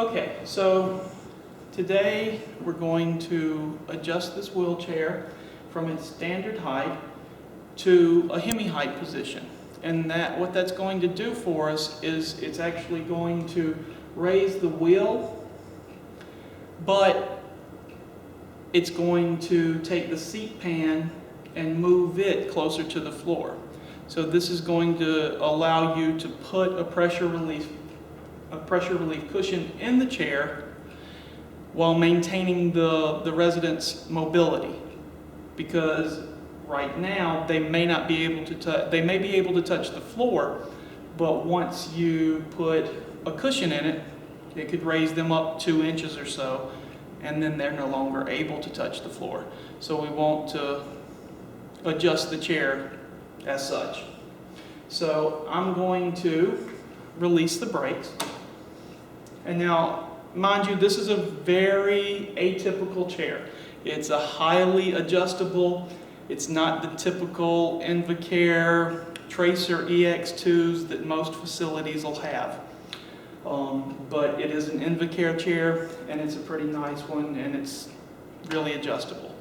Okay, so today we're going to adjust this wheelchair from its standard height to a hemi-height position. And what that's going to do for us is it's actually going to raise the wheel, but it's going to take the seat pan and move it closer to the floor. So this is going to allow you to put a pressure relief cushion in the chair while maintaining the resident's mobility, because right now they may not be able to they may be able to touch the floor, but once you put a cushion in it, it could raise them up 2 inches or so, and then they're no longer able to touch the floor. So we want to adjust the chair as such. So I'm going to release the brakes. And now, mind you, this is a very atypical chair. It's a highly adjustable. It's not the typical Invacare Tracer EX2s that most facilities will have. But it is an Invacare chair, and it's a pretty nice one, and it's really adjustable.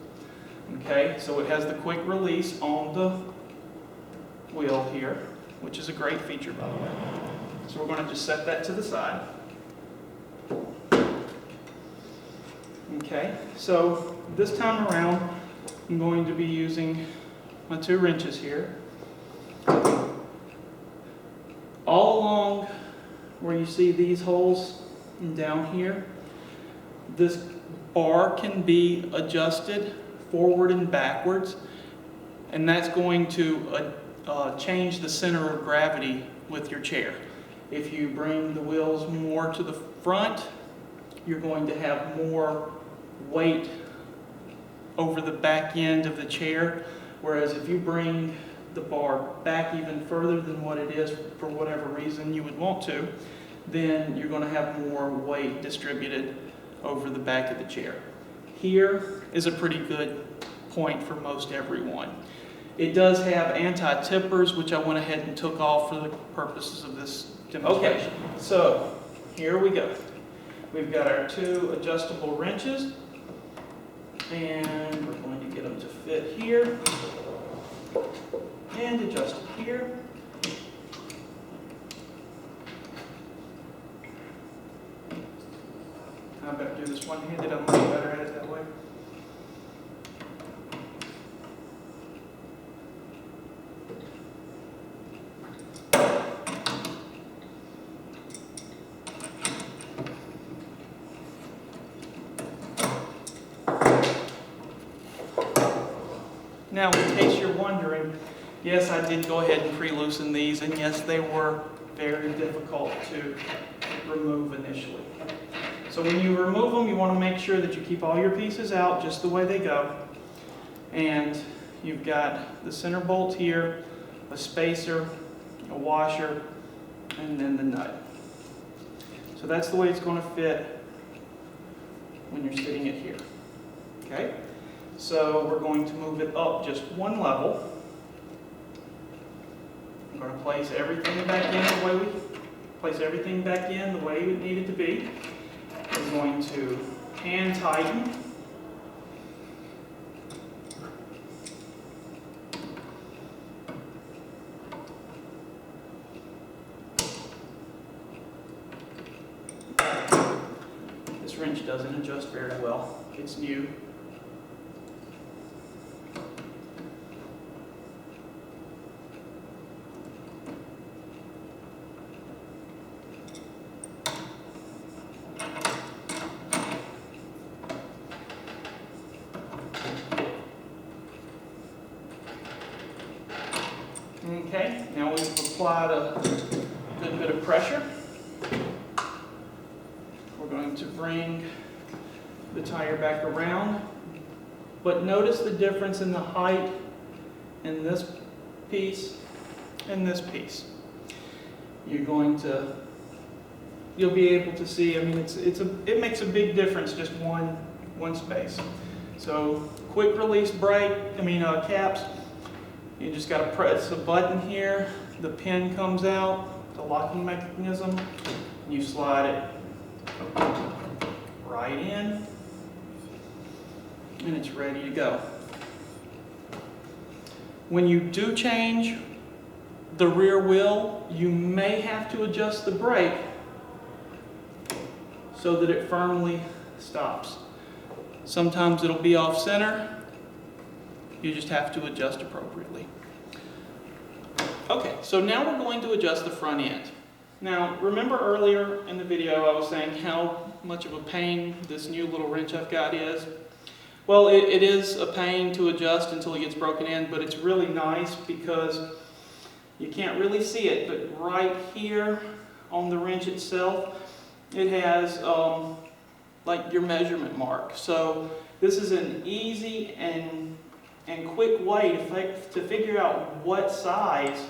Okay, so it has the quick release on the wheel here, which is a great feature, by the way. So we're going to just set that to the side. Okay, so this time around, I'm going to be using my 2 wrenches here. All along where you see these holes and down here, this bar can be adjusted forward and backwards, and that's going to change the center of gravity with your chair. If you bring the wheels more to the front, you're going to have more weight over the back end of the chair, whereas if you bring the bar back even further than what it is for whatever reason you would want to, then you're going to have more weight distributed over the back of the chair. Here is a pretty good point for most everyone. It does have anti-tippers, which I went ahead and took off for the purposes of this demonstration. Okay, so here we go. We've got our 2 adjustable wrenches, and we're going to get them to fit here and adjust it here. I better do this one-handed. I'm much better at it that way. Now, in case you're wondering, yes, I did go ahead and pre-loosen these, and yes, they were very difficult to remove initially. So when you remove them, you want to make sure that you keep all your pieces out just the way they go. And you've got the center bolt here, a spacer, a washer, and then the nut. So that's the way it's going to fit when you're sitting it here. Okay? So we're going to move it up just 1 level. I'm going to place everything back in the way it needed to be. We're going to hand tighten. This wrench doesn't adjust very well. It's new. Okay, now we've applied a good bit of pressure. We're going to bring the tire back around, but notice the difference in the height in this piece and this piece. You'll be able to see, I mean, it makes a big difference, just one space. So quick release caps. You just got to press a button here, the pin comes out, the locking mechanism, you slide it right in, and it's ready to go. When you do change the rear wheel, you may have to adjust the brake so that it firmly stops. Sometimes it'll be off center. You just have to adjust appropriately. Okay, so now we're going to adjust the front end. Now, remember earlier in the video I was saying how much of a pain this new little wrench I've got is? Well, it is a pain to adjust until it gets broken in, but it's really nice because you can't really see it, but right here on the wrench itself, it has like your measurement mark. So this is an easy and quick way to figure out what size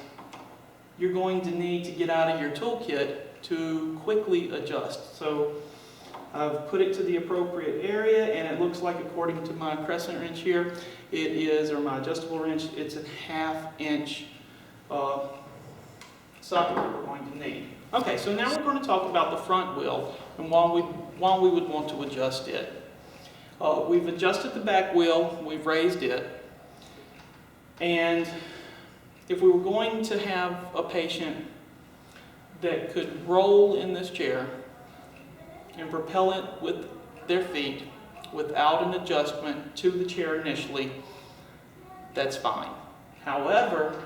you're going to need to get out of your toolkit to quickly adjust. So I've put it to the appropriate area, and it looks like, according to my crescent wrench here, it is, or my adjustable wrench, it's a 1/2 inch socket that we're going to need. Okay, so now we're going to talk about the front wheel and why we would want to adjust it. We've adjusted the back wheel, we've raised it, and if we were going to have a patient that could roll in this chair and propel it with their feet without an adjustment to the chair initially, that's fine. However,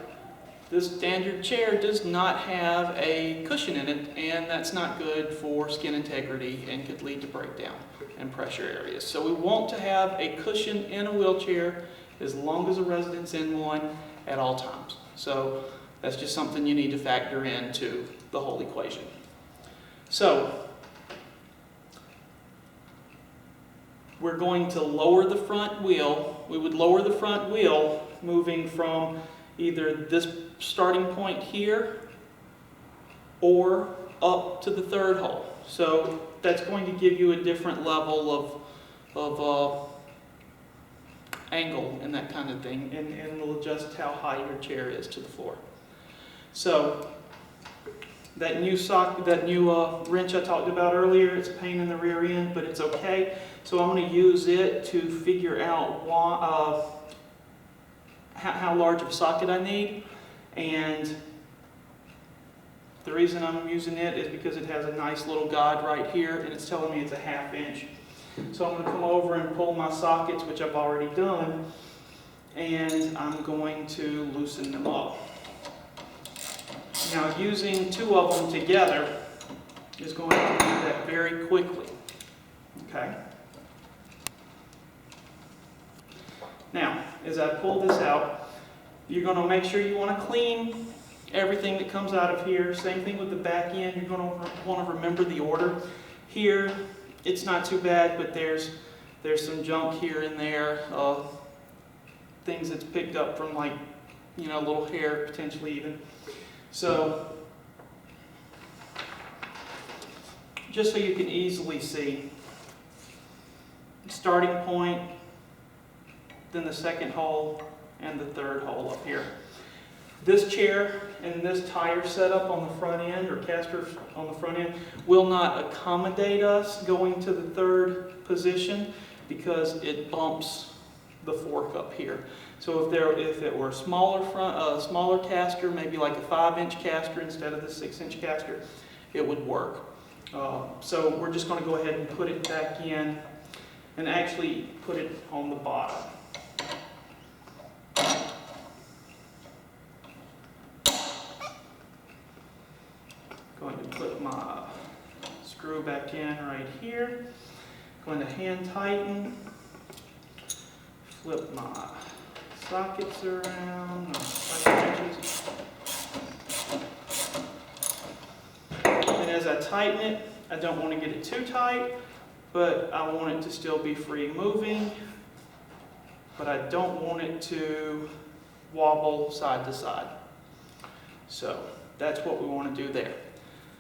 this standard chair does not have a cushion in it, and that's not good for skin integrity and could lead to breakdown and pressure areas. So we want to have a cushion in a wheelchair as long as a resident's in one at all times. So that's just something you need to factor into the whole equation. So we're going to lower the front wheel. We would lower the front wheel moving from either this starting point here or up to the third hole. So that's going to give you a different level of angle and that kind of thing, and it'll adjust how high your chair is to the floor. So that new wrench I talked about earlier, it's a pain in the rear end, but it's okay. So I'm going to use it to figure out how large of a socket I need, and the reason I'm using it is because it has a nice little guide right here, and it's telling me it's a 1/2 inch. So I'm going to come over and pull my sockets, which I've already done, and I'm going to loosen them up. Now, using 2 of them together is going to do that very quickly. Okay? Now, as I pull this out, you're going to make sure you want to clean everything that comes out of here. Same thing with the back end. You're going to want to remember the order. Here, it's not too bad, but there's some junk here and there, things that's picked up from, like, you know, little hair potentially even. So just so you can easily see, starting point, then the second hole, and the third hole up here. This chair and this tire setup on the front end, or caster on the front end, will not accommodate us going to the third position because it bumps the fork up here. So if it were a smaller caster, maybe like a 5-inch caster instead of the 6-inch caster, it would work. So we're just going to go ahead and put it back in and actually put it on the bottom. Going to put my screw back in right here. Going to hand tighten. Flip my sockets around. And as I tighten it, I don't want to get it too tight, but I want it to still be free moving. But I don't want it to wobble side to side. So that's what we want to do there.